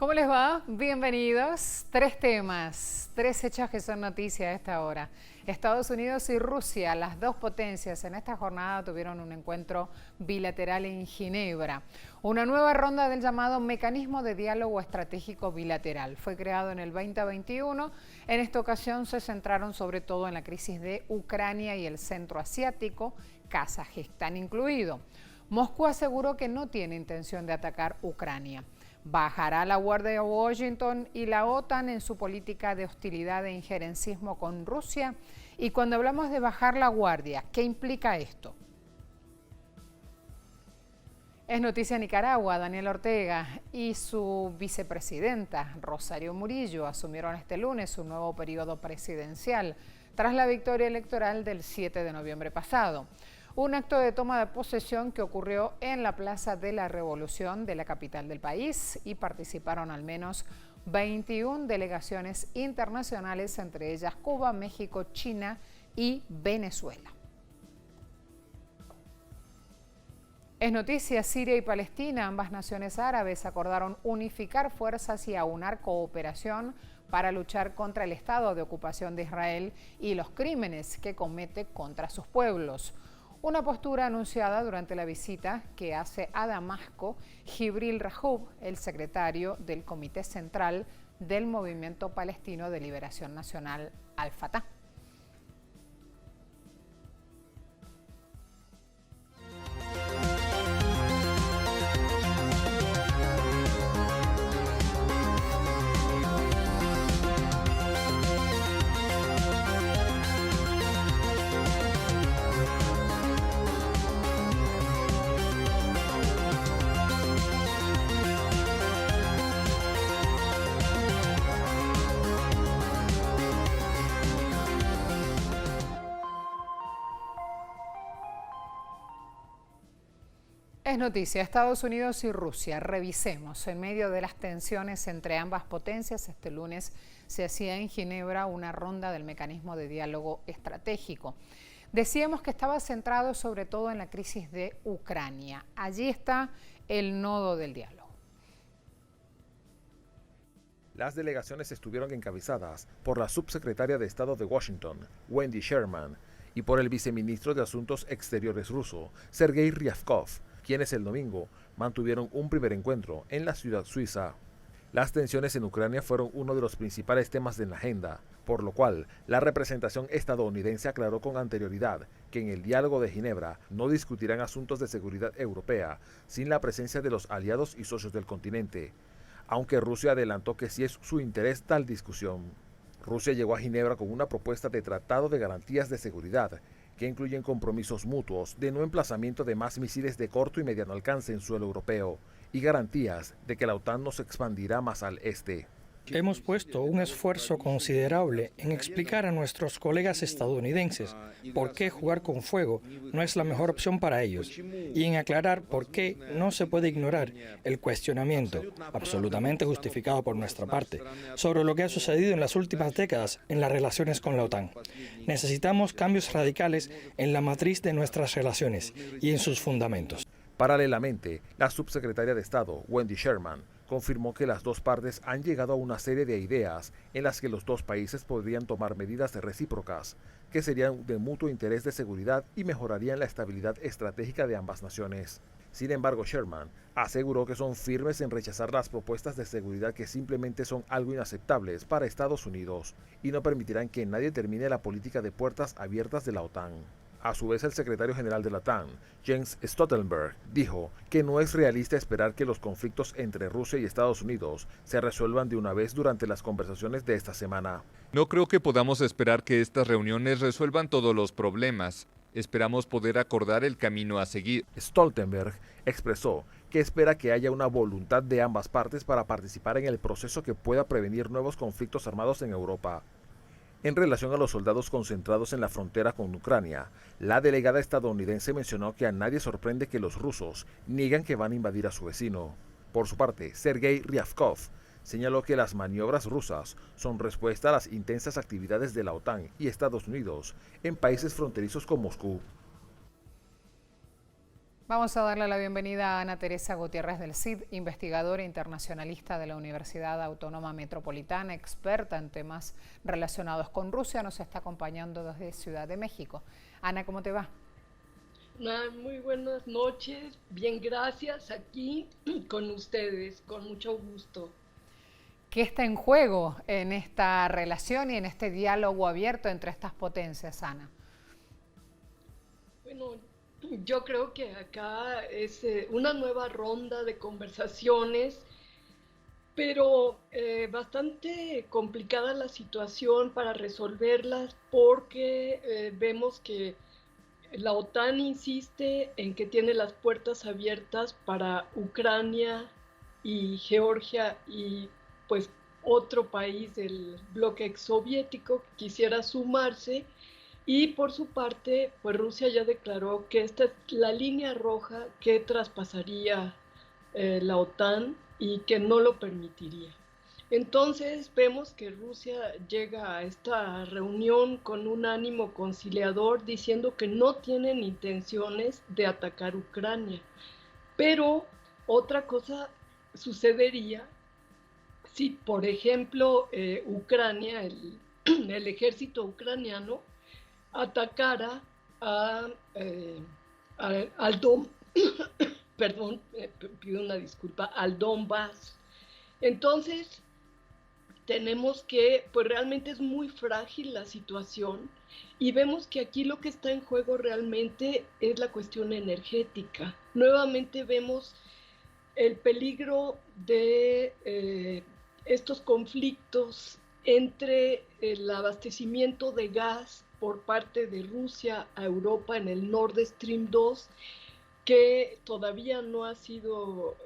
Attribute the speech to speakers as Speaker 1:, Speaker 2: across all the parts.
Speaker 1: ¿Cómo les va? Bienvenidos. Tres temas, tres hechos que son noticia a esta hora. Estados Unidos y Rusia, las dos potencias, en esta jornada tuvieron un encuentro bilateral en Ginebra. Una nueva ronda del llamado Mecanismo de Diálogo Estratégico Bilateral. Fue creado en el 2021. En esta ocasión se centraron sobre todo en la crisis de Ucrania y el centro asiático, Kazajistán incluido. Moscú aseguró que no tiene intención de atacar Ucrania. ¿Bajará la guardia Washington y la OTAN en su política de hostilidad e injerencismo con Rusia? Y cuando hablamos de bajar la guardia, ¿qué implica esto? Es noticia Nicaragua. Daniel Ortega y su vicepresidenta Rosario Murillo asumieron este lunes su nuevo periodo presidencial tras la victoria electoral del 7 de noviembre pasado. Un acto de toma de posesión que ocurrió en la Plaza de la Revolución de la capital del país y participaron al menos 21 delegaciones internacionales, entre ellas Cuba, México, China y Venezuela. Es noticia, Siria y Palestina, ambas naciones árabes acordaron unificar fuerzas y aunar cooperación para luchar contra el estado de ocupación de Israel y los crímenes que comete contra sus pueblos. Una postura anunciada durante la visita que hace a Damasco Jibril Rajoub, el secretario del Comité Central del Movimiento Palestino de Liberación Nacional Al-Fatah. Es noticia, Estados Unidos y Rusia. Revisemos. En medio de las tensiones entre ambas potencias, este lunes se hacía en Ginebra una ronda del mecanismo de diálogo estratégico. Decíamos que estaba centrado sobre todo en la crisis de Ucrania. Allí está el nodo del diálogo.
Speaker 2: Las delegaciones estuvieron encabezadas por la subsecretaria de Estado de Washington, Wendy Sherman, y por el viceministro de Asuntos Exteriores ruso, Sergei Ryabkov, quienes el domingo mantuvieron un primer encuentro en la ciudad suiza. Las tensiones en Ucrania fueron uno de los principales temas de la agenda, por lo cual la representación estadounidense aclaró con anterioridad que en el diálogo de Ginebra no discutirán asuntos de seguridad europea sin la presencia de los aliados y socios del continente, aunque Rusia adelantó que sí es su interés tal discusión. Rusia llegó a Ginebra con una propuesta de tratado de garantías de seguridad que incluyen compromisos mutuos de no emplazamiento de más misiles de corto y mediano alcance en suelo europeo y garantías de que la OTAN no se expandirá más al este.
Speaker 3: Hemos puesto un esfuerzo considerable en explicar a nuestros colegas estadounidenses por qué jugar con fuego no es la mejor opción para ellos y en aclarar por qué no se puede ignorar el cuestionamiento, absolutamente justificado por nuestra parte, sobre lo que ha sucedido en las últimas décadas en las relaciones con la OTAN. Necesitamos cambios radicales en la matriz de nuestras relaciones y en sus fundamentos.
Speaker 2: Paralelamente, la subsecretaria de Estado, Wendy Sherman, confirmó que las dos partes han llegado a una serie de ideas en las que los dos países podrían tomar medidas recíprocas, que serían de mutuo interés de seguridad y mejorarían la estabilidad estratégica de ambas naciones. Sin embargo, Sherman aseguró que son firmes en rechazar las propuestas de seguridad que simplemente son algo inaceptables para Estados Unidos y no permitirán que nadie termine la política de puertas abiertas de la OTAN. A su vez, el secretario general de la OTAN, Jens Stoltenberg, dijo que no es realista esperar que los conflictos entre Rusia y Estados Unidos se resuelvan de una vez durante las conversaciones de esta semana.
Speaker 4: No creo que podamos esperar que estas reuniones resuelvan todos los problemas. Esperamos poder acordar el camino a seguir.
Speaker 2: Stoltenberg expresó que espera que haya una voluntad de ambas partes para participar en el proceso que pueda prevenir nuevos conflictos armados en Europa. En relación a los soldados concentrados en la frontera con Ucrania, la delegada estadounidense mencionó que a nadie sorprende que los rusos niegan que van a invadir a su vecino. Por su parte, Sergei Ryabkov señaló que las maniobras rusas son respuesta a las intensas actividades de la OTAN y Estados Unidos en países fronterizos con Moscú.
Speaker 1: Vamos a darle la bienvenida a Ana Teresa Gutiérrez del CID, investigadora internacionalista de la Universidad Autónoma Metropolitana, experta en temas relacionados con Rusia. Nos está acompañando desde Ciudad de México. Ana, ¿cómo te va?
Speaker 5: Muy buenas noches, bien, gracias, aquí con ustedes, con mucho gusto.
Speaker 1: ¿Qué está en juego en esta relación y en este diálogo abierto entre estas potencias, Ana?
Speaker 5: Bueno, yo creo que acá es una nueva ronda de conversaciones, pero bastante complicada la situación para resolverlas porque vemos que la OTAN insiste en que tiene las puertas abiertas para Ucrania y Georgia y pues otro país del bloque exsoviético que quisiera sumarse. Y por su parte, pues Rusia ya declaró que esta es la línea roja que traspasaría la OTAN y que no lo permitiría. Entonces vemos que Rusia llega a esta reunión con un ánimo conciliador diciendo que no tienen intenciones de atacar Ucrania. Pero otra cosa sucedería si, por ejemplo, Ucrania, el ejército ucraniano, atacara al perdón, pido una disculpa, al Donbass. Entonces, tenemos que, pues realmente es muy frágil la situación y vemos que aquí lo que está en juego realmente es la cuestión energética. Nuevamente vemos el peligro de estos conflictos entre el abastecimiento de gas por parte de Rusia a Europa en el Nord Stream 2, que todavía no ha sido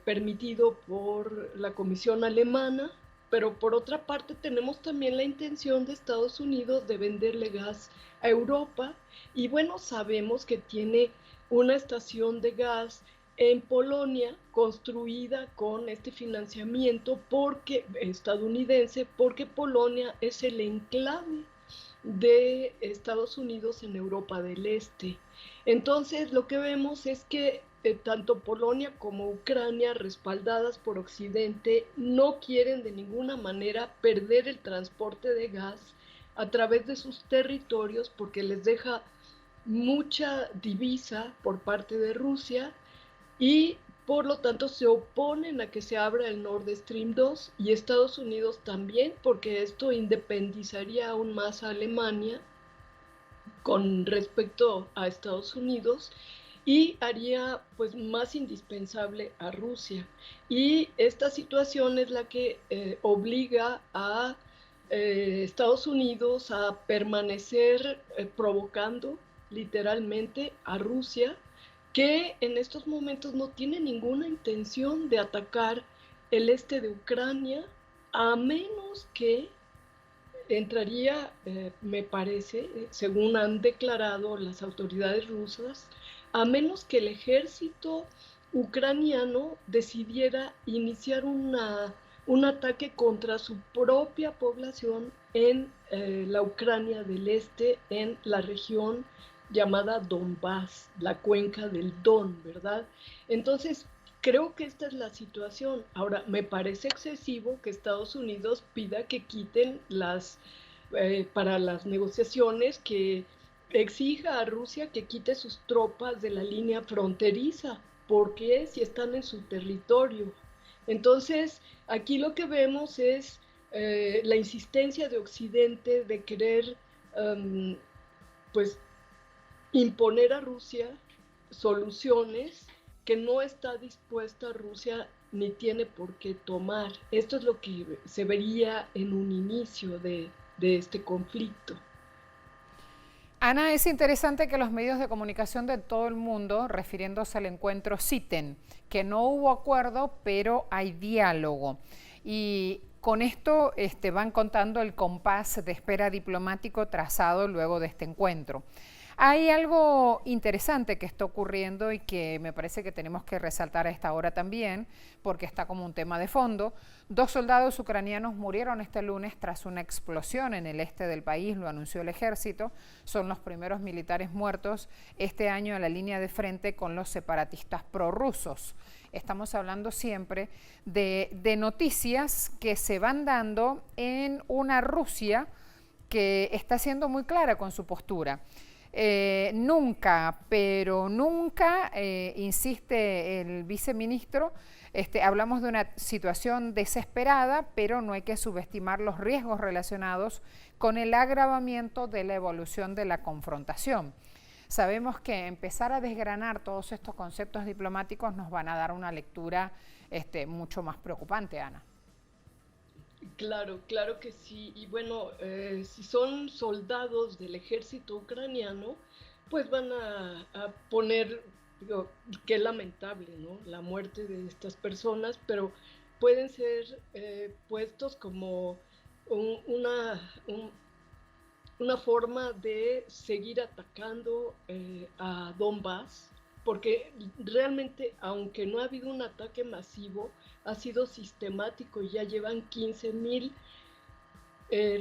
Speaker 5: permitido por la Comisión Alemana, pero por otra parte tenemos también la intención de Estados Unidos de venderle gas a Europa, y bueno, sabemos que tiene una estación de gas en Polonia construida con este financiamiento estadounidense, porque Polonia es el enclave de Estados Unidos en Europa del Este. Entonces lo que vemos es que tanto Polonia como Ucrania, respaldadas por Occidente, no quieren de ninguna manera perder el transporte de gas a través de sus territorios porque les deja mucha divisa por parte de Rusia y por lo tanto se oponen a que se abra el Nord Stream 2 y Estados Unidos también, porque esto independizaría aún más a Alemania con respecto a Estados Unidos y haría pues más indispensable a Rusia. Y esta situación es la que obliga a Estados Unidos a permanecer provocando literalmente a Rusia, que en estos momentos no tiene ninguna intención de atacar el este de Ucrania, a menos que entraría, me parece, según han declarado las autoridades rusas, a menos que el ejército ucraniano decidiera iniciar un ataque contra su propia población en la Ucrania del Este, en la región llamada Donbass, la cuenca del Don, ¿verdad? Entonces, creo que esta es la situación. Ahora, me parece excesivo que Estados Unidos pida que quiten para las negociaciones, que exija a Rusia que quite sus tropas de la línea fronteriza, porque si están en su territorio. Entonces, aquí lo que vemos es la insistencia de Occidente de querer, pues, imponer a Rusia soluciones que no está dispuesta Rusia ni tiene por qué tomar. Esto es lo que se vería en un inicio de este conflicto.
Speaker 1: Ana, es interesante que los medios de comunicación de todo el mundo, refiriéndose al encuentro, citen que no hubo acuerdo, pero hay diálogo. Y con esto van contando el compás de espera diplomático trazado luego de este encuentro. Hay algo interesante que está ocurriendo y que me parece que tenemos que resaltar a esta hora también, porque está como un tema de fondo. 2 soldados ucranianos murieron este lunes tras una explosión en el este del país, lo anunció el ejército. Son los primeros militares muertos este año en la línea de frente con los separatistas prorrusos. Estamos hablando siempre de noticias que se van dando en una Rusia que está siendo muy clara con su postura. Nunca, pero nunca, insiste el viceministro, hablamos de una situación desesperada, pero no hay que subestimar los riesgos relacionados con el agravamiento de la evolución de la confrontación. Sabemos que empezar a desgranar todos estos conceptos diplomáticos nos van a dar una lectura mucho más preocupante, Ana.
Speaker 5: Claro, claro que sí. Y bueno, si son soldados del ejército ucraniano, pues van a poner, digo, qué lamentable, ¿no? La muerte de estas personas, pero pueden ser puestos como una forma de seguir atacando a Donbass, porque realmente, aunque no ha habido un ataque masivo, ha sido sistemático y ya llevan 15,000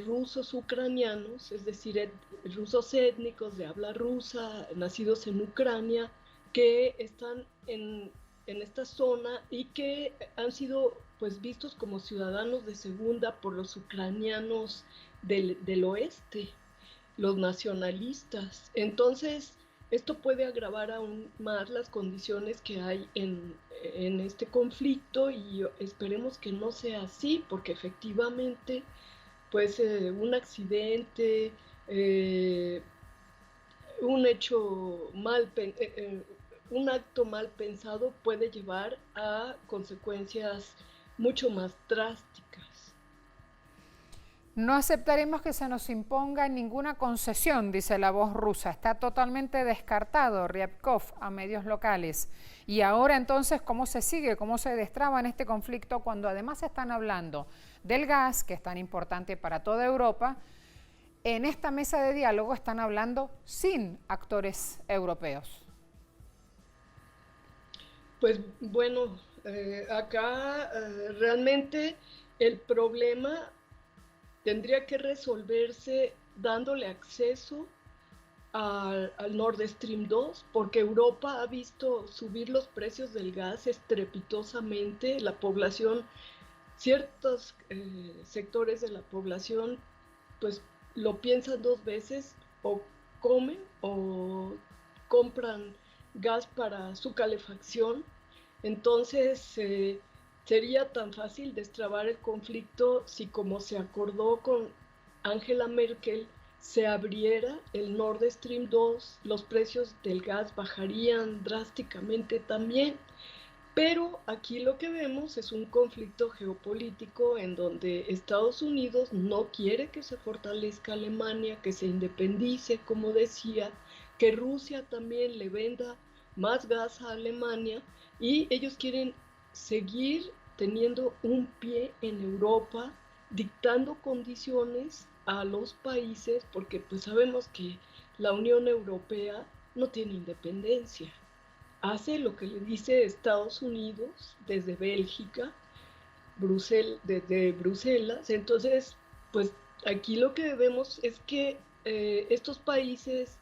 Speaker 5: rusos ucranianos, es decir, rusos étnicos de habla rusa, nacidos en Ucrania, que están en esta zona y que han sido pues vistos como ciudadanos de segunda por los ucranianos del oeste, los nacionalistas. Entonces, esto puede agravar aún más las condiciones que hay en este conflicto y esperemos que no sea así, porque efectivamente, pues un accidente, un acto mal pensado puede llevar a consecuencias mucho más drásticas.
Speaker 1: No aceptaremos que se nos imponga ninguna concesión, dice la voz rusa. Está totalmente descartado Ryabkov a medios locales. Y ahora entonces, ¿cómo se sigue? ¿Cómo se destraba en este conflicto cuando además están hablando del gas, que es tan importante para toda Europa? En esta mesa de diálogo están hablando sin actores europeos.
Speaker 5: Pues bueno, acá realmente el problema tendría que resolverse dándole acceso al Nord Stream 2, porque Europa ha visto subir los precios del gas estrepitosamente. La población, ciertos sectores de la población, pues lo piensan 2 veces, o comen o compran gas para su calefacción. Entonces, sería tan fácil destrabar el conflicto si, como se acordó con Angela Merkel, se abriera el Nord Stream 2, los precios del gas bajarían drásticamente también. Pero aquí lo que vemos es un conflicto geopolítico en donde Estados Unidos no quiere que se fortalezca Alemania, que se independice, como decía, que Rusia también le venda más gas a Alemania, y ellos quieren seguir teniendo un pie en Europa, dictando condiciones a los países, porque pues sabemos que la Unión Europea no tiene independencia. Hace lo que le dice Estados Unidos desde Bélgica, desde Bruselas. Entonces, pues aquí lo que vemos es que estos países,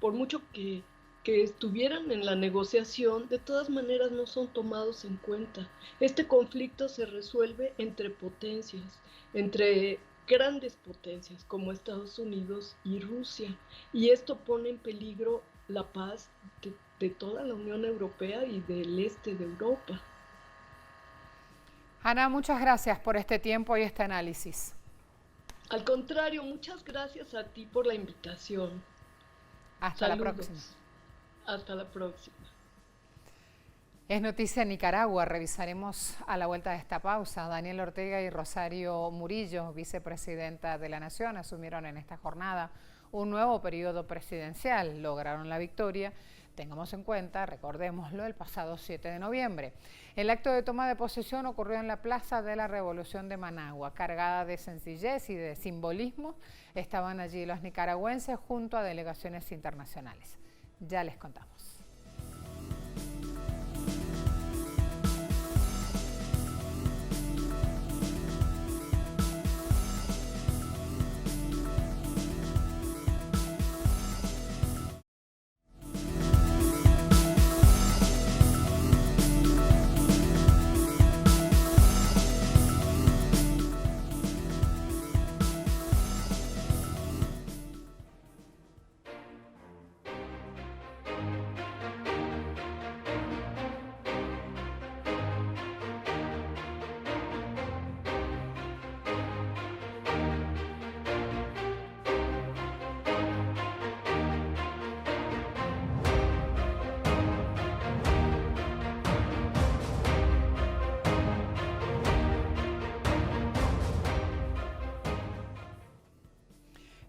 Speaker 5: por mucho que estuvieran en la negociación, de todas maneras no son tomados en cuenta. Este conflicto se resuelve entre potencias, entre grandes potencias como Estados Unidos y Rusia, y esto pone en peligro la paz de toda la Unión Europea y del este de Europa.
Speaker 1: Ana, muchas gracias por este tiempo y este análisis.
Speaker 5: Al contrario, muchas gracias a ti por la invitación.
Speaker 1: Hasta la próxima.
Speaker 5: Hasta la próxima.
Speaker 1: Es noticia en Nicaragua. Revisaremos a la vuelta de esta pausa. Daniel Ortega y Rosario Murillo, vicepresidenta de la Nación, asumieron en esta jornada un nuevo periodo presidencial. Lograron la victoria Tengamos en cuenta, recordémoslo, el pasado 7 de noviembre. El acto de toma de posesión ocurrió en la Plaza de la Revolución de Managua, cargada de sencillez y de simbolismo. Estaban allí los nicaragüenses junto a delegaciones internacionales. Ya les contamos.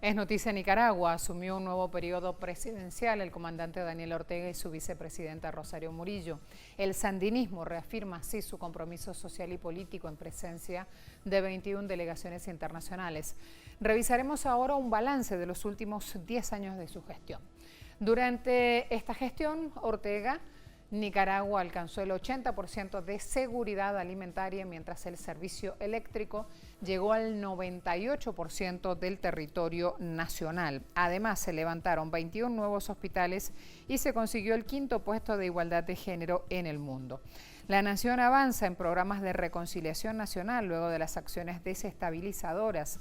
Speaker 1: Es noticia en Nicaragua, asumió un nuevo periodo presidencial el comandante Daniel Ortega y su vicepresidenta Rosario Murillo. El sandinismo reafirma así su compromiso social y político en presencia de 21 delegaciones internacionales. Revisaremos ahora un balance de los últimos 10 años de su gestión. Durante esta gestión, Nicaragua alcanzó el 80% de seguridad alimentaria, mientras el servicio eléctrico llegó al 98% del territorio nacional. Además, se levantaron 21 nuevos hospitales y se consiguió el 5º puesto de igualdad de género en el mundo. La nación avanza en programas de reconciliación nacional luego de las acciones desestabilizadoras.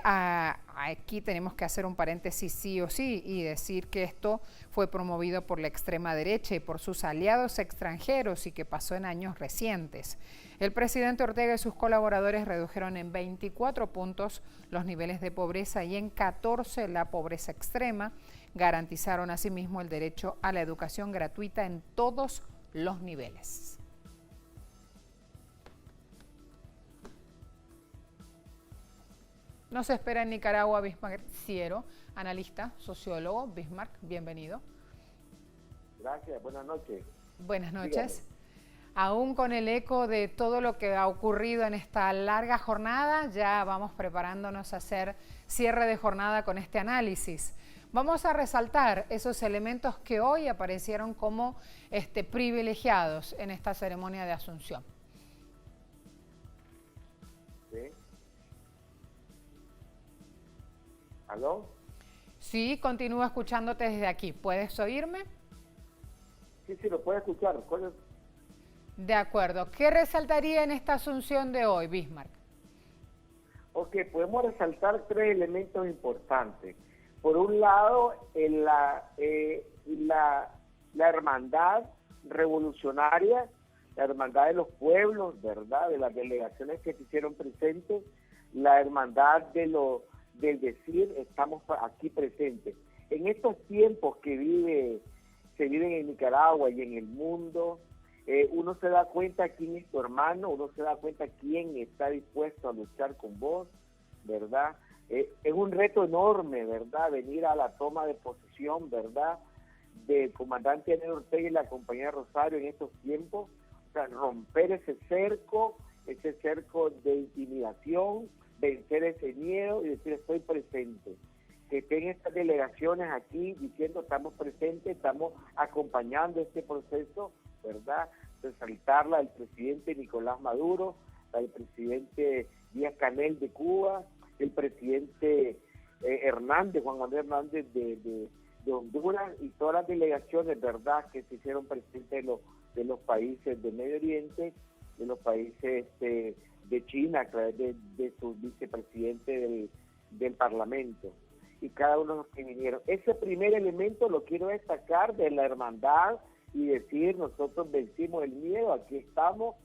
Speaker 1: Aquí tenemos que hacer un paréntesis sí o sí y decir que esto fue promovido por la extrema derecha y por sus aliados extranjeros y que pasó en años recientes. El presidente Ortega y sus colaboradores redujeron en 24 puntos los niveles de pobreza y en 14 la pobreza extrema. Garantizaron asimismo el derecho a la educación gratuita en todos los niveles. Nos espera en Nicaragua Bismarck Ciero, analista, sociólogo. Bismarck, bienvenido.
Speaker 6: Gracias, buenas noches.
Speaker 1: Buenas noches.
Speaker 6: Dígame.
Speaker 1: Aún con el eco de todo lo que ha ocurrido en esta larga jornada, ya vamos preparándonos a hacer cierre de jornada con este análisis. Vamos a resaltar esos elementos que hoy aparecieron como privilegiados en esta ceremonia de Asunción.
Speaker 6: ¿Sí? ¿Aló?
Speaker 1: Sí, continúo escuchándote desde aquí. ¿Puedes oírme?
Speaker 6: Sí, lo puedo escuchar. ¿Cuál es?
Speaker 1: De acuerdo. ¿Qué resaltaría en esta Asunción de hoy, Bismarck?
Speaker 6: Ok, podemos resaltar 3 elementos importantes. Por un lado, la hermandad revolucionaria, la hermandad de los pueblos, ¿verdad? De las delegaciones que se hicieron presentes, la hermandad del decir, estamos aquí presentes. En estos tiempos que se viven en Nicaragua y en el mundo, uno se da cuenta quién es tu hermano, uno se da cuenta quién está dispuesto a luchar con vos, ¿verdad? Es un reto enorme, ¿verdad? Venir a la toma de posesión, ¿verdad? Del comandante Daniel Ortega y la compañía Rosario en estos tiempos, o sea, romper ese cerco de intimidación, vencer ese miedo y decir estoy presente. Que estén estas delegaciones aquí diciendo estamos presentes, estamos acompañando este proceso, ¿verdad? Resaltarla del presidente Nicolás Maduro, del presidente Díaz-Canel de Cuba, el presidente Juan Manuel Hernández de Honduras y todas las delegaciones, ¿verdad?, que se hicieron presentes de los países del Medio Oriente, de los países de China a través de su vicepresidente del Parlamento y cada uno de los que vinieron. Ese primer elemento lo quiero destacar de la hermandad y decir, nosotros vencimos el miedo, aquí estamos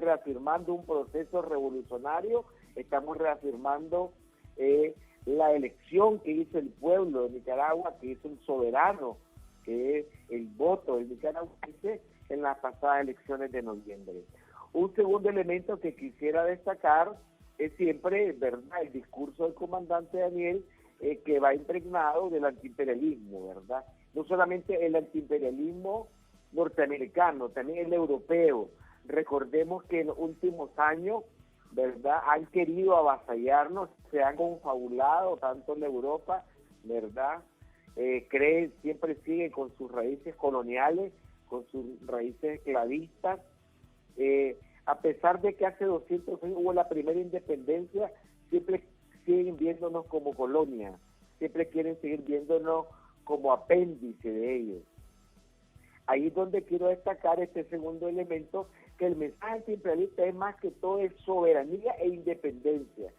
Speaker 6: reafirmando un proceso revolucionario, estamos reafirmando la elección que hizo el pueblo de Nicaragua, que hizo un soberano, que es el voto del nicaragüense en las pasadas elecciones de noviembre. Un segundo elemento que quisiera destacar es siempre, ¿verdad?, el discurso del comandante Daniel que va impregnado del antiimperialismo, ¿verdad? No solamente el antiimperialismo norteamericano, también el europeo. Recordemos que en los últimos años, ¿verdad?, han querido avasallarnos, se han confabulado tanto en Europa, ¿verdad? Siempre siguen con sus raíces coloniales, con sus raíces esclavistas. A pesar de que hace 200 años hubo la primera independencia, siempre siguen viéndonos como colonia, siempre quieren seguir viéndonos como apéndice de ellos. Ahí es donde quiero destacar este segundo elemento, que el mensaje antiimperialista es más que todo es soberanía e independencia.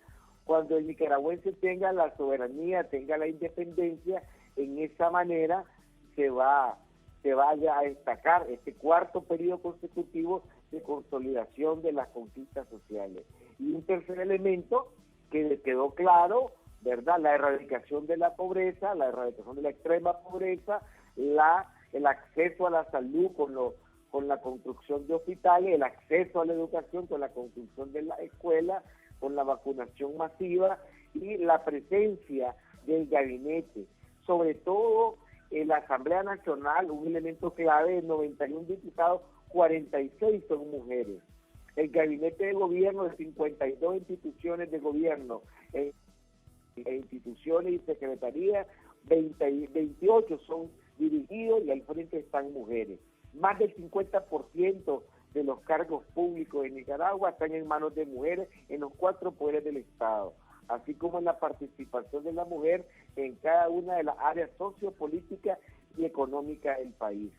Speaker 6: Cuando el nicaragüense tenga la soberanía, tenga la independencia, en esa manera se vaya a destacar este cuarto periodo consecutivo de consolidación de las conquistas sociales. Y un tercer elemento que quedó claro, ¿verdad?, la erradicación de la pobreza, la erradicación de la extrema pobreza, el acceso a la salud con la construcción de hospitales, el acceso a la educación con la construcción de la escuela, con la vacunación masiva y la presencia del gabinete. Sobre todo en la Asamblea Nacional, un elemento clave, de 91 diputados, 46 son mujeres. El gabinete de gobierno de 52 instituciones de gobierno, instituciones y secretarías, 28 son dirigidos y al frente están mujeres. Más del 50% de los cargos públicos en Nicaragua están en manos de mujeres en los 4 poderes del Estado, así como en la participación de la mujer en cada una de las áreas sociopolíticas y económicas del país.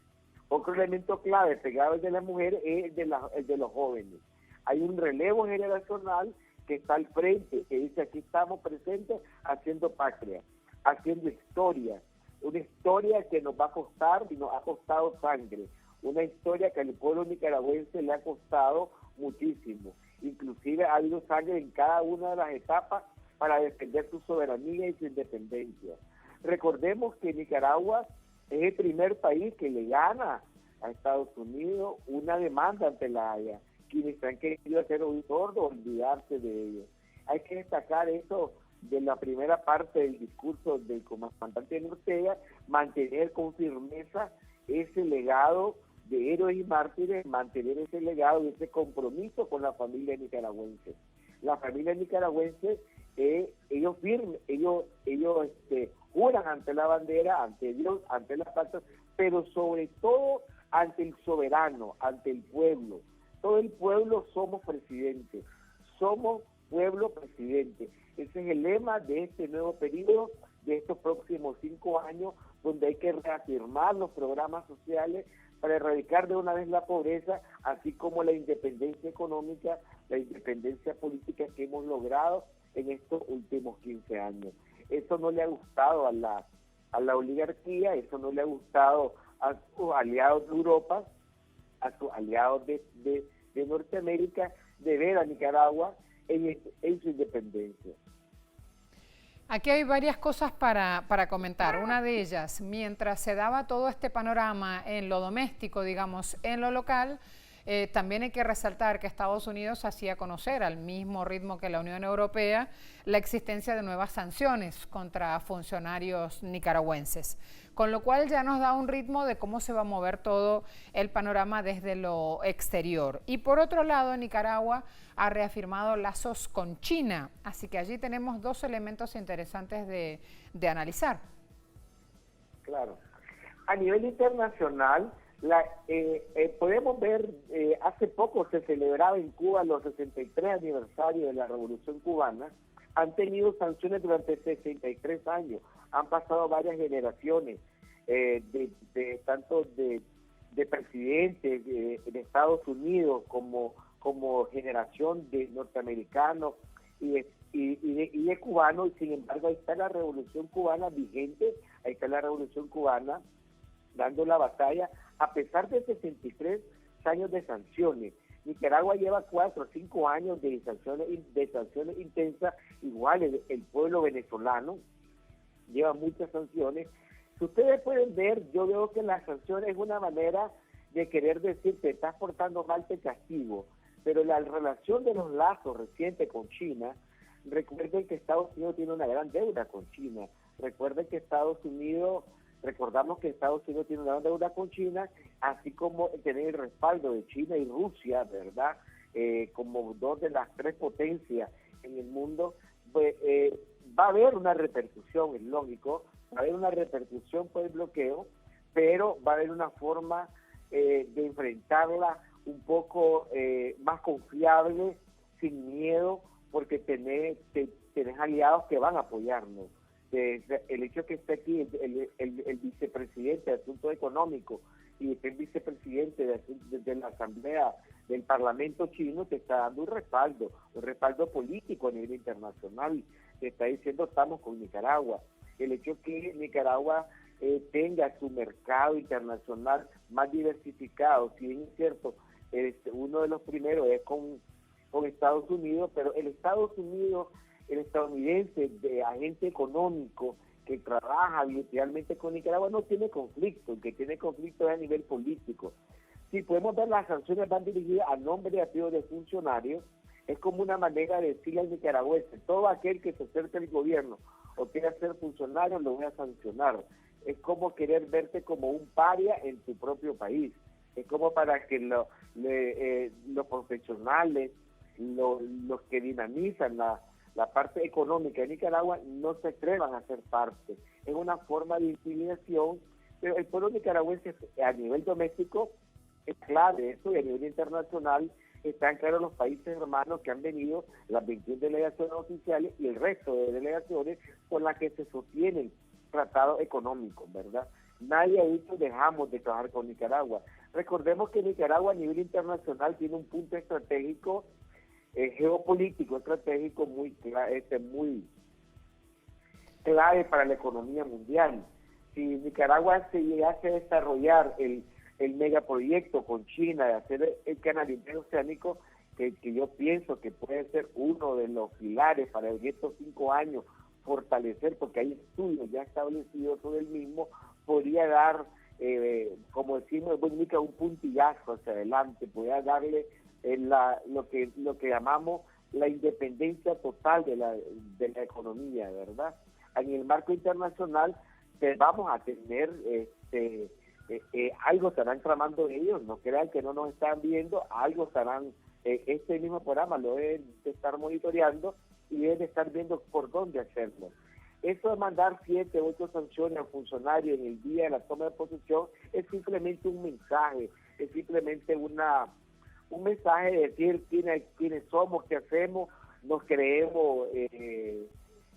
Speaker 6: Otro elemento clave pegado al de las mujeres es el de los jóvenes. Hay un relevo generacional que está al frente, que dice: aquí estamos presentes haciendo patria, haciendo historia, una historia que nos va a costar y nos ha costado sangre, una historia que al pueblo nicaragüense le ha costado muchísimo. Inclusive ha habido sangre en cada una de las etapas para defender su soberanía y su independencia. Recordemos que Nicaragua es el primer país que le gana a Estados Unidos una demanda ante la Haya, quienes han querido hacer oídos sordos, olvidarse de ellos. Hay que destacar eso de la primera parte del discurso del comandante Ortega, mantener con firmeza ese legado de héroes y mártires, mantener ese legado y ese compromiso con la familia nicaragüense. La familia nicaragüense, ellos juran ante la bandera, ante Dios, ante las patria, pero sobre todo ante el soberano, ante el pueblo. Todo el pueblo somos presidentes, somos pueblo presidente. Ese es el lema de este nuevo periodo, de estos próximos 5 años, donde hay que reafirmar los programas sociales para erradicar de una vez la pobreza, así como la independencia económica, la independencia política que hemos logrado en estos últimos 15 años. Eso no le ha gustado a la oligarquía, eso no le ha gustado a sus aliados de Europa, a sus aliados de Norteamérica, de ver a Nicaragua en su independencia.
Speaker 1: Aquí hay varias cosas para comentar. Una de ellas, mientras se daba todo este panorama en lo doméstico, digamos, en lo local, también hay que resaltar que Estados Unidos hacía conocer, al mismo ritmo que la Unión Europea, la existencia de nuevas sanciones contra funcionarios nicaragüenses, con lo cual ya nos da un ritmo de cómo se va a mover todo el panorama desde lo exterior. Y por otro lado, Nicaragua ha reafirmado lazos con China, así que allí tenemos 2 elementos interesantes de analizar.
Speaker 6: Claro. A nivel internacional, podemos ver, hace poco se celebraba en Cuba los 63 aniversarios de la Revolución Cubana. Han tenido sanciones durante 63 años, han pasado varias generaciones, tanto de presidentes de Estados Unidos como generación de norteamericanos y de cubanos, y sin embargo ahí está la Revolución Cubana vigente, ahí está la Revolución Cubana dando la batalla, a pesar de 63 años de sanciones. Nicaragua lleva 4 o 5 años de sanciones intensas, igual el pueblo venezolano lleva muchas sanciones. Si ustedes pueden ver, yo veo que las sanciones es una manera de querer decir: te estás portando mal, te castigo, pero la relación de los lazos recientes con China Recuerden que Estados Unidos tiene una gran deuda con China. Recordamos que Estados Unidos tiene una gran deuda con China, así como tener el respaldo de China y Rusia, ¿verdad? Como dos de las tres potencias en el mundo, pues, va a haber una repercusión, es lógico, va a haber una repercusión por el bloqueo, pero va a haber una forma de enfrentarla un poco más confiable, sin miedo, porque tenés aliados que van a apoyarnos. El hecho que esté aquí el vicepresidente de Asuntos Económicos y el vicepresidente de la Asamblea del Parlamento chino te está dando un respaldo político a nivel internacional. Te está diciendo estamos con Nicaragua. El hecho que Nicaragua tenga su mercado internacional más diversificado, si bien es cierto, uno de los primeros es con Estados Unidos, pero el estadounidense de agente económico que trabaja bilateralmente con Nicaragua no tiene conflicto, el que tiene conflicto es a nivel político. Si podemos ver, las sanciones van dirigidas a nombre y apellido de funcionarios, es como una manera de decirle al nicaragüense, todo aquel que se acerque al gobierno o quiera ser funcionario lo voy a sancionar. Es como querer verte como un paria en tu propio país. Es como para que los profesionales, los que dinamizan la parte económica de Nicaragua no se atrevan a ser parte. Es una forma de intimidación, pero el pueblo nicaragüense a nivel doméstico es clave eso, y a nivel internacional están claros los países hermanos que han venido, las 21 delegaciones oficiales y el resto de delegaciones con las que se sostienen tratados económicos, ¿verdad? Nadie ha dicho dejamos de trabajar con Nicaragua. Recordemos que Nicaragua a nivel internacional tiene un punto estratégico, geopolítico estratégico muy clave para la economía mundial. Si Nicaragua se llegase a desarrollar el megaproyecto con China de hacer el canal interoceánico, que yo pienso que puede ser uno de los pilares para estos 5 años, fortalecer, porque hay estudios ya establecidos sobre el mismo, podría dar, como decimos, un puntillazo hacia adelante, podría darle lo que llamamos la independencia total de la economía, ¿verdad? En el marco internacional vamos a tener algo estarán tramando ellos, no crean que no nos están viendo, algo estarán, este mismo programa lo deben de estar monitoreando y deben de estar viendo por dónde hacerlo. Eso de mandar 7, 8 sanciones a funcionarios en el día de la toma de posesión es simplemente un mensaje, es simplemente un mensaje de decir quiénes somos, qué hacemos, nos creemos el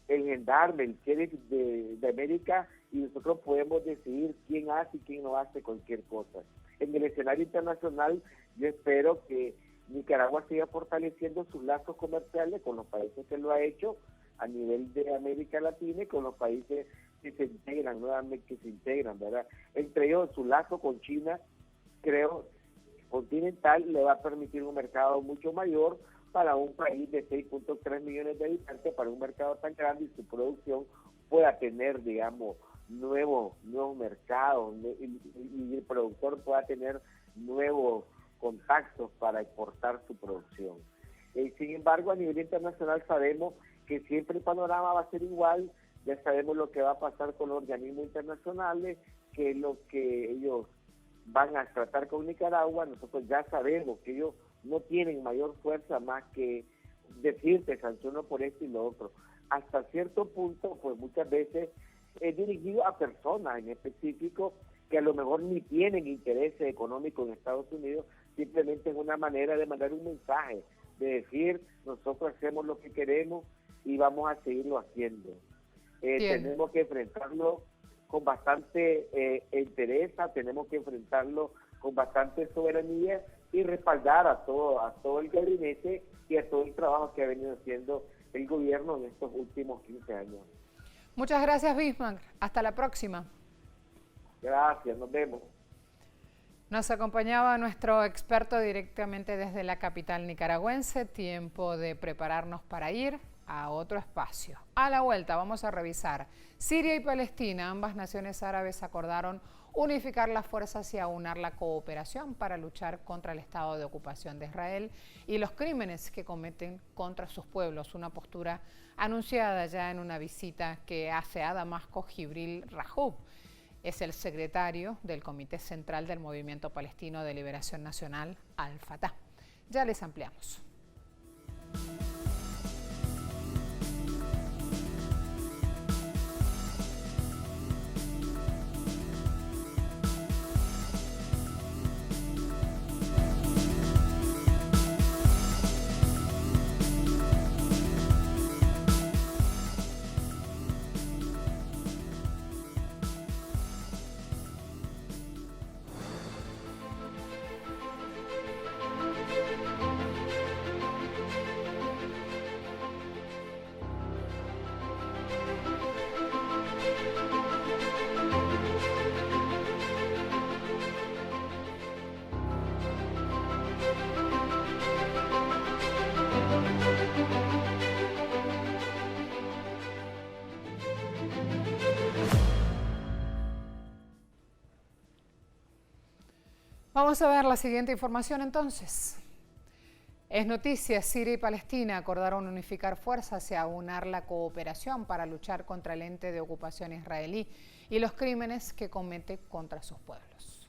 Speaker 6: gendarme, el sheriff de América, y nosotros podemos decidir quién hace y quién no hace cualquier cosa. En el escenario internacional, yo espero que Nicaragua siga fortaleciendo sus lazos comerciales con los países que lo ha hecho a nivel de América Latina y con los países que se integran, nuevamente que se integran, ¿verdad? Entre ellos, su lazo con China, creo, continental, le va a permitir un mercado mucho mayor para un país de 6.3 millones de habitantes, para un mercado tan grande, y su producción pueda tener, digamos, nuevos mercados, y el productor pueda tener nuevos contactos para exportar su producción. Sin embargo, a nivel internacional sabemos que siempre el panorama va a ser igual, ya sabemos lo que va a pasar con los organismos internacionales, que es lo que ellos van a tratar con Nicaragua. Nosotros ya sabemos que ellos no tienen mayor fuerza más que decirte sanciono por esto y lo otro. Hasta cierto punto, pues muchas veces es dirigido a personas en específico que a lo mejor ni tienen intereses económicos en Estados Unidos, simplemente es una manera de mandar un mensaje, de decir nosotros hacemos lo que queremos y vamos a seguirlo haciendo. Tenemos que enfrentarlo con bastante entereza, tenemos que enfrentarlo con bastante soberanía y respaldar a todo el gabinete y a todo el trabajo que ha venido haciendo el gobierno en estos últimos 15 años.
Speaker 1: Muchas gracias, Bismarck. Hasta la próxima.
Speaker 6: Gracias, nos vemos.
Speaker 1: Nos acompañaba nuestro experto directamente desde la capital nicaragüense. Tiempo de prepararnos para ir a otro espacio. A la vuelta vamos a revisar Siria y Palestina. Ambas naciones árabes acordaron unificar las fuerzas y aunar la cooperación para luchar contra el estado de ocupación de Israel y los crímenes que cometen contra sus pueblos. Una postura anunciada ya en una visita que hace a Damasco Jibril Rajoub. Es el secretario del Comité Central del Movimiento Palestino de Liberación Nacional, Al-Fatah. Ya les ampliamos. Vamos a ver la siguiente información entonces. Es noticia, Siria y Palestina acordaron unificar fuerzas y aunar la cooperación para luchar contra el ente de ocupación israelí y los crímenes que comete contra sus pueblos.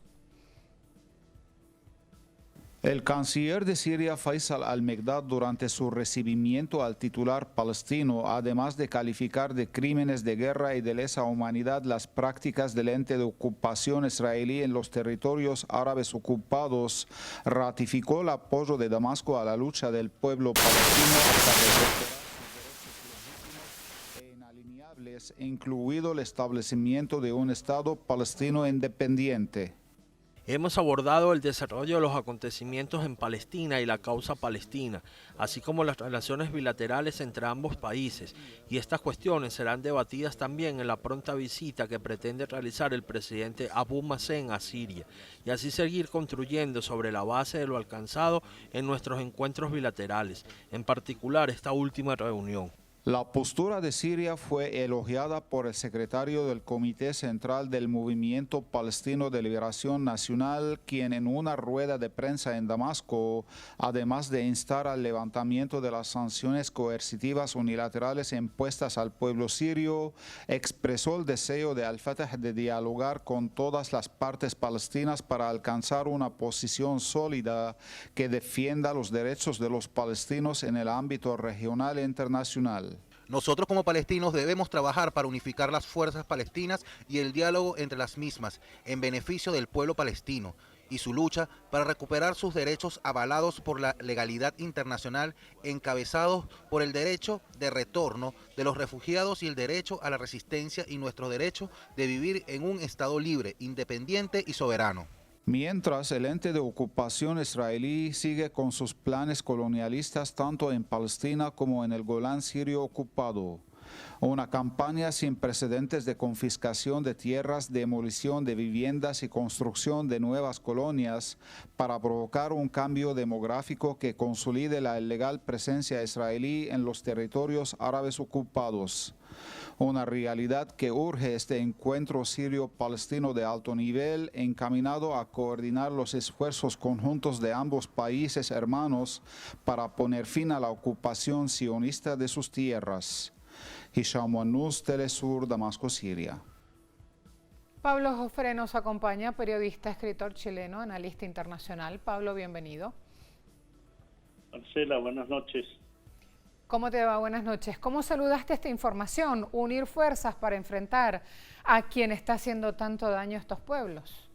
Speaker 7: El canciller de Siria, Faisal al-Mekdad, durante su recibimiento al titular palestino, además de calificar de crímenes de guerra y de lesa humanidad las prácticas del ente de ocupación israelí en los territorios árabes ocupados, ratificó el apoyo de Damasco a la lucha del pueblo palestino hasta recuperar sus derechos legítimos e inalienables, incluido el establecimiento de un Estado palestino independiente.
Speaker 8: Hemos abordado el desarrollo de los acontecimientos en Palestina y la causa palestina, así como las relaciones bilaterales entre ambos países, y estas cuestiones serán debatidas también en la pronta visita que pretende realizar el presidente Abu Mazen a Siria, y así seguir construyendo sobre la base de lo alcanzado en nuestros encuentros bilaterales, en particular esta última reunión.
Speaker 7: La postura de Siria fue elogiada por el secretario del Comité Central del Movimiento Palestino de Liberación Nacional, quien en una rueda de prensa en Damasco, además de instar al levantamiento de las sanciones coercitivas unilaterales impuestas al pueblo sirio, expresó el deseo de Al-Fatah de dialogar con todas las partes palestinas para alcanzar una posición sólida que defienda los derechos de los palestinos en el ámbito regional e internacional.
Speaker 9: Nosotros como palestinos debemos trabajar para unificar las fuerzas palestinas y el diálogo entre las mismas en beneficio del pueblo palestino y su lucha para recuperar sus derechos avalados por la legalidad internacional, encabezados por el derecho de retorno de los refugiados y el derecho a la resistencia y nuestro derecho de vivir en un Estado libre, independiente y soberano.
Speaker 7: Mientras el ente de ocupación israelí sigue con sus planes colonialistas tanto en Palestina como en el Golán sirio ocupado. Una campaña sin precedentes de confiscación de tierras, demolición de viviendas y construcción de nuevas colonias para provocar un cambio demográfico que consolide la ilegal presencia israelí en los territorios árabes ocupados. Una realidad que urge este encuentro sirio-palestino de alto nivel encaminado a coordinar los esfuerzos conjuntos de ambos países hermanos para poner fin a la ocupación sionista de sus tierras. Hisham Wanous, Telesur, Damasco, Siria.
Speaker 1: Pablo Jofre nos acompaña, periodista, escritor chileno, analista internacional. Pablo, bienvenido.
Speaker 10: Marcela, buenas noches.
Speaker 1: ¿Cómo te va? Buenas noches. ¿Cómo saludaste esta información? Unir fuerzas para enfrentar a quien está haciendo tanto daño a estos pueblos.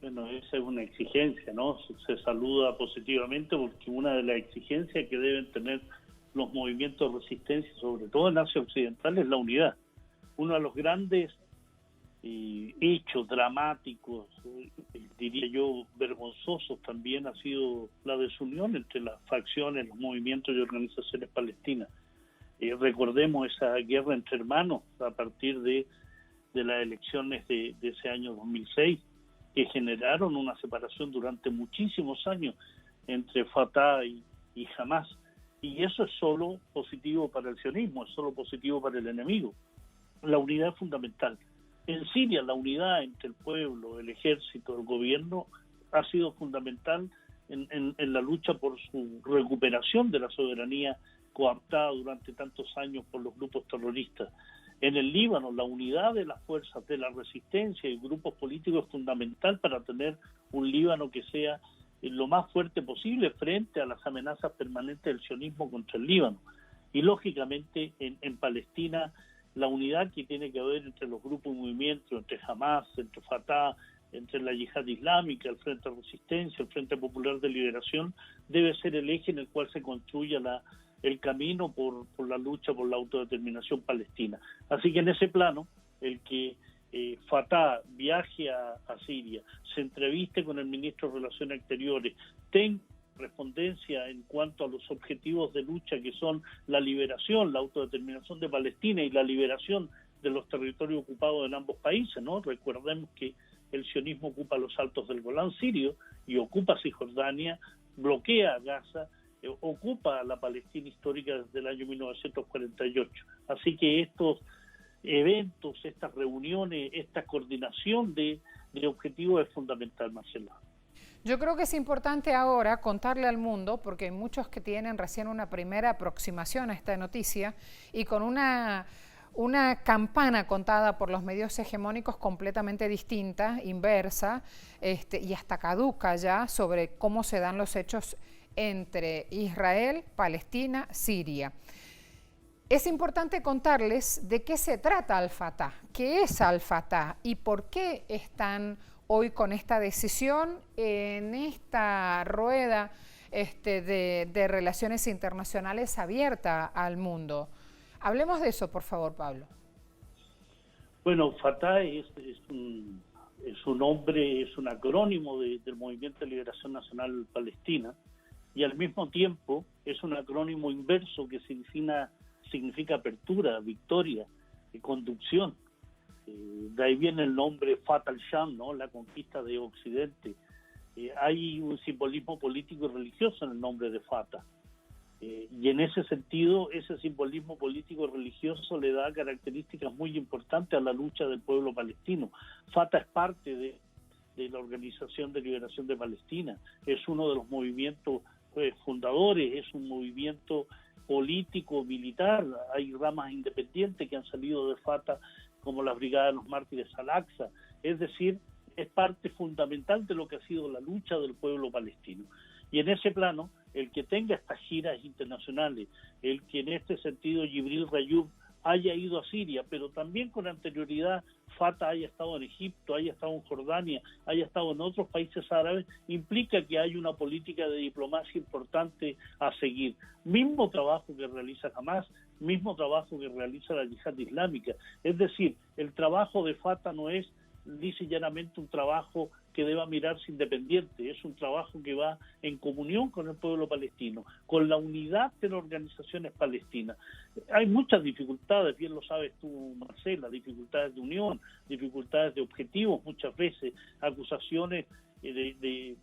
Speaker 10: Bueno, esa es una exigencia, ¿no? Se saluda positivamente porque una de las exigencias que deben tener los movimientos de resistencia, sobre todo en Asia Occidental, es la unidad. Uno de los grandes hechos dramáticos, diría yo, vergonzosos también ha sido la desunión entre las facciones, los movimientos y organizaciones palestinas. Recordemos esa guerra entre hermanos a partir de las elecciones de ese año 2006, que generaron una separación durante muchísimos años entre Fatah y Hamas. y eso es solo positivo para el sionismo, es solo positivo para el enemigo. La unidad es fundamental. En Siria la unidad entre el pueblo, el ejército, el gobierno ha sido fundamental en la lucha por su recuperación de la soberanía coaptada durante tantos años por los grupos terroristas. En el Líbano, la unidad de las fuerzas de la resistencia y grupos políticos es fundamental para tener un Líbano que sea lo más fuerte posible frente a las amenazas permanentes del sionismo contra el Líbano. Y lógicamente en Palestina, la unidad que tiene que haber entre los grupos y movimientos, entre Hamas, entre Fatah, entre la Yihad Islámica, el Frente de Resistencia, el Frente Popular de Liberación, debe ser el eje en el cual se construya el camino por la lucha por la autodeterminación palestina. Así que en ese plano, el que Fatah viaje a Siria, se entreviste con el ministro de Relaciones Exteriores, tenga respondencia en cuanto a los objetivos de lucha que son la liberación, la autodeterminación de Palestina y la liberación de los territorios ocupados en ambos países, ¿no? Recordemos que el sionismo ocupa los altos del Golán sirio y ocupa Cisjordania, bloquea Gaza, ocupa la Palestina histórica desde el año 1948. Así que estos eventos, estas reuniones, esta coordinación de objetivos es fundamental, Marcela.
Speaker 1: Yo creo que es importante ahora contarle al mundo, porque hay muchos que tienen recién una primera aproximación a esta noticia y con una campana contada por los medios hegemónicos completamente distinta, inversa, y hasta caduca ya sobre cómo se dan los hechos entre Israel, Palestina, Siria. Es importante contarles de qué se trata Al-Fatah, qué es Al-Fatah y por qué están hoy con esta decisión en esta rueda de relaciones internacionales abierta al mundo. Hablemos de eso, por favor, Pablo.
Speaker 10: Bueno, Fatah es un nombre, es un acrónimo del Movimiento de Liberación Nacional Palestina y al mismo tiempo es un acrónimo inverso que significa apertura, victoria, conducción. De ahí viene el nombre Fatah al-Sham, ¿no? La conquista de Occidente. Hay un simbolismo político y religioso en el nombre de Fatah. Y en ese sentido, ese simbolismo político y religioso le da características muy importantes a la lucha del pueblo palestino. Fatah es parte de la Organización de Liberación de Palestina, es uno de los movimientos fundadores, es un movimiento político, militar. Hay ramas independientes que han salido de Fatah, como la Brigada de los Mártires Al-Aqsa. Es decir, es parte fundamental de lo que ha sido la lucha del pueblo palestino. Y en ese plano, el que tenga estas giras internacionales, el que en este sentido Jibril Rayoub haya ido a Siria, pero también con anterioridad Fatah haya estado en Egipto, haya estado en Jordania, haya estado en otros países árabes, implica que hay una política de diplomacia importante a seguir. Mismo trabajo que realiza Hamas, mismo trabajo que realiza la Yihad Islámica. Es decir, el trabajo de Fatah no es lisa y llanamente un trabajo que deba mirarse independiente, es un trabajo que va en comunión con el pueblo palestino, con la unidad de las organizaciones palestinas. Hay muchas dificultades, bien lo sabes tú, Marcela, dificultades de unión, dificultades de objetivos, muchas veces acusaciones de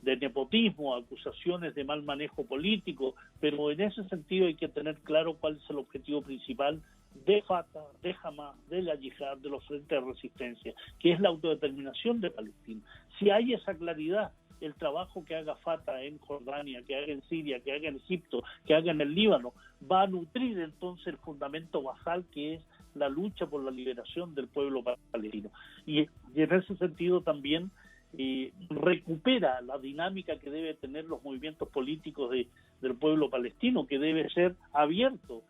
Speaker 10: nepotismo, acusaciones de mal manejo político, pero en ese sentido hay que tener claro cuál es el objetivo principal de Fatah, de Hamas, de la Yihad, de los frentes de resistencia, que es la autodeterminación de Palestina. Si hay esa claridad, el trabajo que haga Fatah en Jordania, que haga en Siria, que haga en Egipto, que haga en el Líbano, va a nutrir entonces el fundamento basal que es la lucha por la liberación del pueblo palestino. Y en ese sentido también recupera la dinámica que debe tener los movimientos políticos del pueblo palestino, que debe ser abierto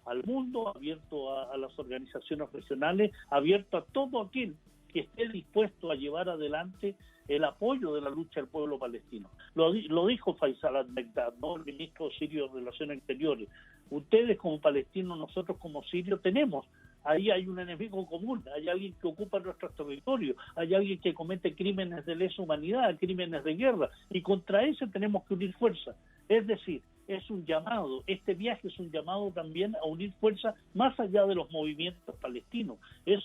Speaker 10: al mundo, abierto a las organizaciones regionales, abierto a todo aquel que esté dispuesto a llevar adelante el apoyo de la lucha del pueblo palestino. Lo dijo Faisal al-Mekdad, ¿no?, el ministro sirio de Relaciones Exteriores. Ustedes como palestinos, nosotros como sirios tenemos, ahí hay un enemigo común, hay alguien que ocupa nuestros territorios, hay alguien que comete crímenes de lesa humanidad, crímenes de guerra, y contra ese tenemos que unir fuerzas. Es decir, es un llamado, este viaje es un llamado también a unir fuerzas más allá de los movimientos palestinos, es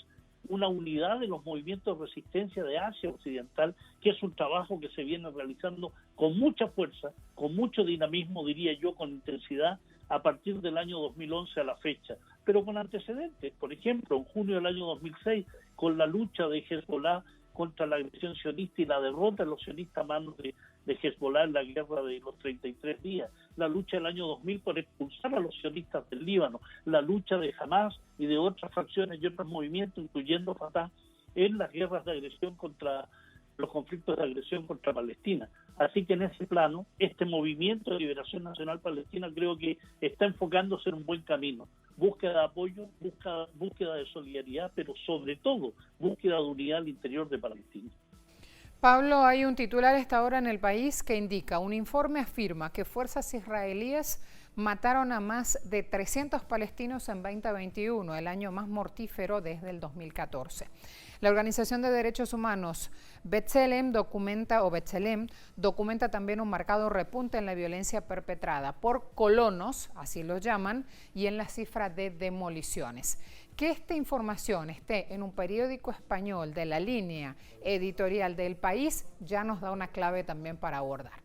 Speaker 10: una unidad de los movimientos de resistencia de Asia Occidental, que es un trabajo que se viene realizando con mucha fuerza, con mucho dinamismo, diría yo, con intensidad, a partir del año 2011 a la fecha, pero con antecedentes. Por ejemplo, en junio del año 2006, con la lucha de Hezbollah contra la agresión sionista y la derrota de los sionistas a manos de Hezbollah en la guerra de los 33 días, la lucha del año 2000 por expulsar a los sionistas del Líbano, la lucha de Hamas y de otras facciones y otros movimientos, incluyendo Fatah, en las guerras de agresión contra los conflictos de agresión contra Palestina. Así que en ese plano, este movimiento de liberación nacional palestina creo que está enfocándose en un buen camino. Búsqueda de apoyo, búsqueda de solidaridad, pero sobre todo búsqueda de unidad al interior de Palestina.
Speaker 1: Pablo, hay un titular a esta hora en el país que indica, un informe afirma que fuerzas israelíes mataron a más de 300 palestinos en 2021, el año más mortífero desde el 2014. La Organización de Derechos Humanos B'Tselem documenta también un marcado repunte en la violencia perpetrada por colonos, así los llaman, y en la cifra de demoliciones. Que esta información esté en un periódico español de la línea editorial del país ya nos da una clave también para abordar.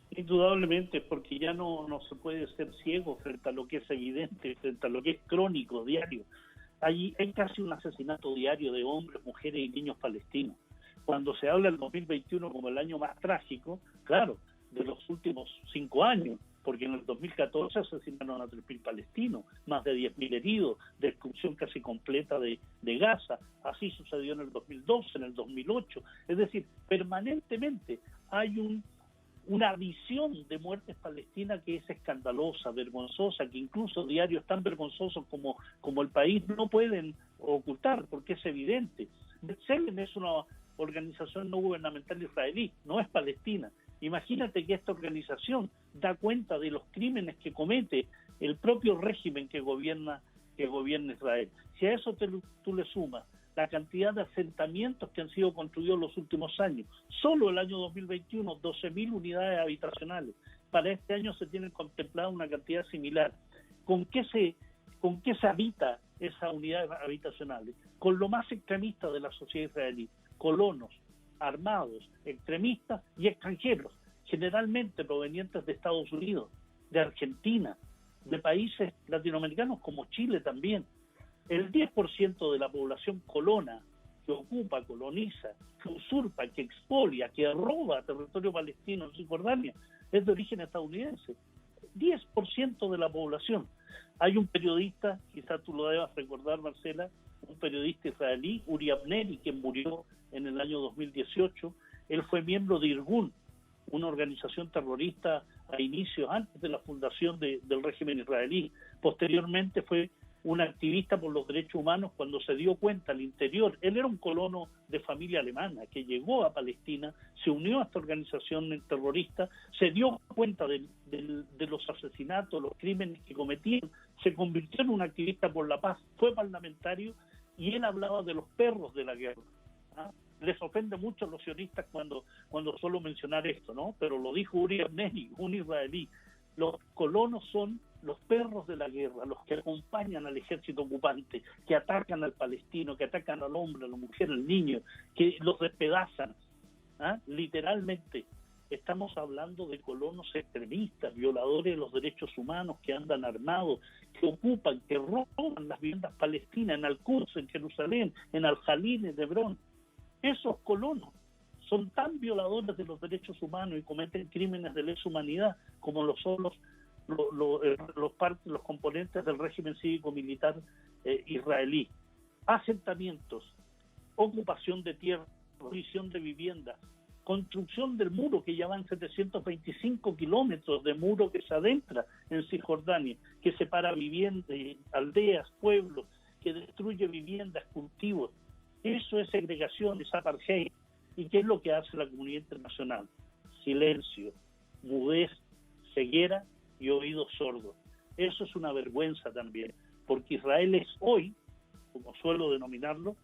Speaker 10: Indudablemente, porque ya no se puede ser ciego frente a lo que es evidente, frente a lo que es crónico, diario. Hay casi un asesinato diario de hombres, mujeres y niños palestinos. Cuando se habla del 2021 como el año más trágico, claro, de los últimos 5 años, porque en el 2014 asesinaron a 3.000 palestinos, más de 10.000 heridos, destrucción casi completa de Gaza. Así sucedió en el 2012, en el 2008. Es decir, permanentemente hay una visión de muertes palestinas que es escandalosa, vergonzosa, que incluso diarios tan vergonzosos como el país no pueden ocultar, porque es evidente. B'Tselem es una organización no gubernamental israelí, no es palestina. Imagínate que esta organización da cuenta de los crímenes que comete el propio régimen que gobierna Israel. Si a eso tú le sumas la cantidad de asentamientos que han sido construidos en los últimos años, solo el año 2021, 12.000 unidades habitacionales. Para este año se tiene contemplada una cantidad similar. ¿Con qué se habita esas unidades habitacionales? Con lo más extremista de la sociedad israelí, colonos, armados, extremistas y extranjeros, generalmente provenientes de Estados Unidos, de Argentina, de países latinoamericanos como Chile también. El 10% de la población colona, que ocupa, coloniza, que usurpa, que expolia, que roba territorio palestino en Cisjordania, es de origen estadounidense. 10% de la población. Hay un periodista, quizás tú lo debas recordar, Marcela, un periodista israelí, Uri Avneri, que murió en el año 2018. Él fue miembro de Irgun, una organización terrorista a inicios, antes de la fundación del régimen israelí. Posteriormente fue un activista por los derechos humanos cuando se dio cuenta al interior. Él era un colono de familia alemana que llegó a Palestina, se unió a esta organización terrorista, se dio cuenta de los asesinatos, los crímenes que cometían, se convirtió en un activista por la paz, fue parlamentario y él hablaba de los perros de la guerra. Les ofende mucho a los sionistas cuando suelo mencionar esto, ¿no? Pero lo dijo Uri Avneri, un israelí. Los colonos son los perros de la guerra, los que acompañan al ejército ocupante, que atacan al palestino, que atacan al hombre, a la mujer, al niño, que los despedazan. Literalmente, estamos hablando de colonos extremistas, violadores de los derechos humanos, que andan armados, que ocupan, que roban las viviendas palestinas en Al-Quds, en Jerusalén, en Al-Jalil, en Hebrón. Esos colonos son tan violadores de los derechos humanos y cometen crímenes de lesa humanidad como lo son los componentes del régimen cívico-militar israelí. Asentamientos, ocupación de tierra, provisión de viviendas, construcción del muro, que ya van 725 kilómetros de muro que se adentra en Cisjordania, que separa viviendas, aldeas, pueblos, que destruye viviendas, cultivos. Eso es segregación, es apartheid. ¿Y qué es lo que hace la comunidad internacional? Silencio, mudez, ceguera y oídos sordos. Eso es una vergüenza también, porque Israel es hoy, como suelo denominarlo,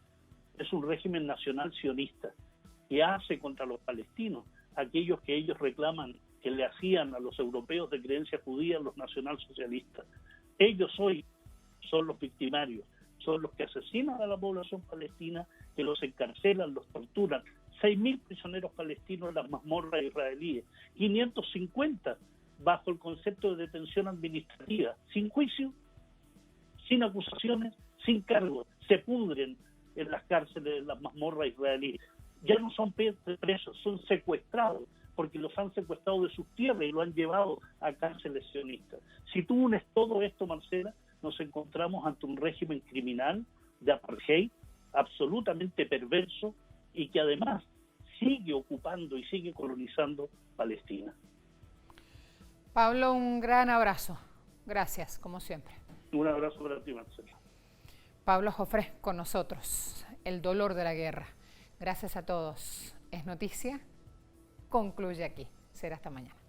Speaker 10: es un régimen nacional sionista que hace contra los palestinos aquellos que ellos reclaman que le hacían a los europeos de creencia judía, los nacionalsocialistas. Ellos hoy son los victimarios, son los que asesinan a la población palestina, que los encarcelan, los torturan. 6.000 prisioneros palestinos en las mazmorras israelíes, 550 bajo el concepto de detención administrativa, sin juicio, sin acusaciones, sin cargos, se pudren en las cárceles de las mazmorras israelíes. Ya no son presos, son secuestrados, porque los han secuestrado de sus tierras y lo han llevado a cárceles sionistas. Si tú unes todo esto, Marcela, nos encontramos ante un régimen criminal de apartheid, absolutamente perverso, y que además sigue ocupando y sigue colonizando Palestina.
Speaker 1: Pablo, un gran abrazo. Gracias, como siempre.
Speaker 10: Un abrazo para ti, Marcela.
Speaker 1: Pablo Jofré con nosotros, el dolor de la guerra. Gracias a todos. Es Noticia, concluye aquí. Será hasta mañana.